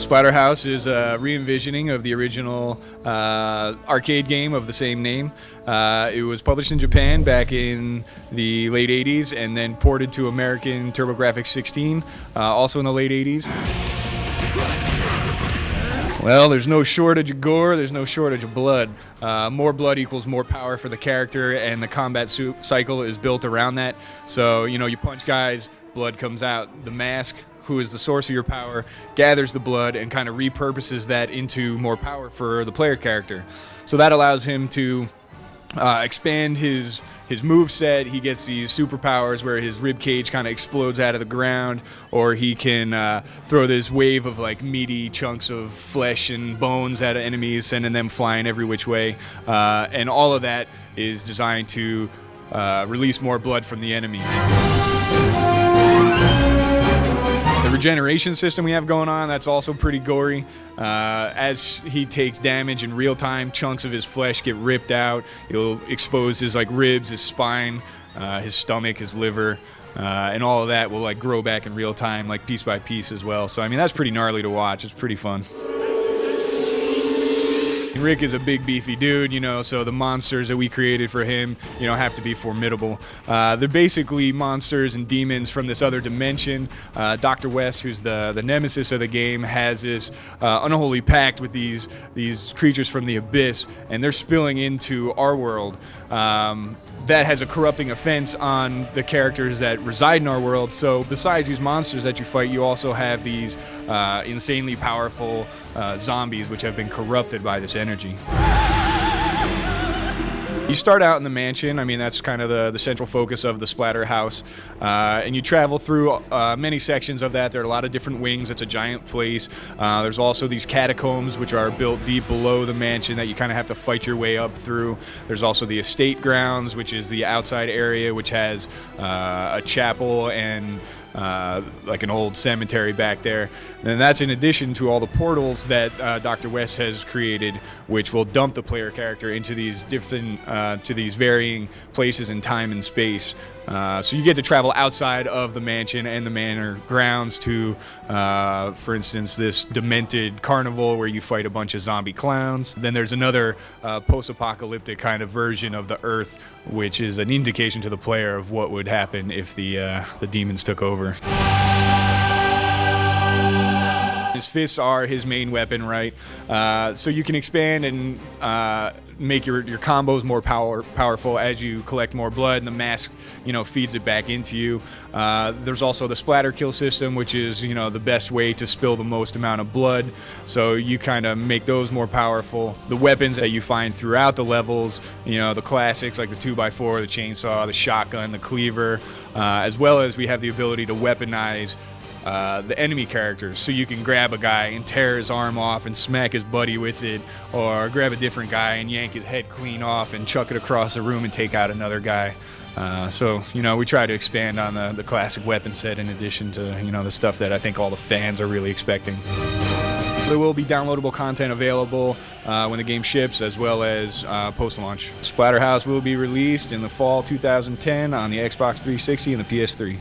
Splatterhouse is a re-envisioning of the original arcade game of the same name. It was published in Japan back in the late 80s and then ported to American TurboGrafx 16, also in the late 80s. Well, there's no shortage of gore, there's no shortage of blood. More blood equals more power for the character, and the combat cycle is built around that. So, you know, you punch guys, blood comes out. The mask, who is the source of your power, gathers the blood and kind of repurposes that into more power for the player character. So that allows him to expand his move set. He gets these superpowers where his rib cage kind of explodes out of the ground, or he can throw this wave of like meaty chunks of flesh and bones at enemies, sending them flying every which way. And all of that is designed to release more blood from the enemies. The regeneration system we have going on, that's also pretty gory. As he takes damage in real time, chunks of his flesh get ripped out. He'll expose his like ribs, his spine, his stomach, his liver, and all of that will like grow back in real time, like piece by piece as well. So I mean, that's pretty gnarly to watch. It's pretty fun. Rick is a big beefy dude, you know, so the monsters that we created for him, you know, have to be formidable. They're basically monsters and demons from this other dimension. Dr. West, who's the nemesis of the game, has this unholy pact with these creatures from the abyss, and they're spilling into our world. That has a corrupting effect on the characters that reside in our world. So besides these monsters that you fight, you also have these insanely powerful zombies which have been corrupted by this energy. You start out in the mansion. I mean, that's kind of the central focus of the Splatterhouse. And you travel through many sections of that. There are a lot of different wings. It's a giant place. There's also these catacombs, which are built deep below the mansion that you kind of have to fight your way up through. There's also the estate grounds, which is the outside area, which has a chapel and like an old cemetery back there. And that's in addition to all the portals that Dr. West has created, which will dump the player character into these different, to these varying places in time and space. So you get to travel outside of the mansion and the manor grounds to, for instance, this demented carnival where you fight a bunch of zombie clowns. Then there's another post-apocalyptic kind of version of the Earth, which is an indication to the player of what would happen if the demons took over. His fists are his main weapon, right? So you can expand and make your combos more powerful as you collect more blood, and the mask, you know, feeds it back into you. There's also the splatter kill system, which is, you know, the best way to spill the most amount of blood. So you kind of make those more powerful. The weapons that you find throughout the levels, you know, the classics like the 2x4, the chainsaw, the shotgun, the cleaver, as well as we have the ability to weaponize the enemy characters, so you can grab a guy and tear his arm off and smack his buddy with it, or grab a different guy and yank his head clean off and chuck it across the room and take out another guy. So, you know, we try to expand on the classic weapon set in addition to, you know, the stuff that I think all the fans are really expecting. There will be downloadable content available when the game ships, as well as post-launch. Splatterhouse will be released in the fall 2010 on the Xbox 360 and the PS3.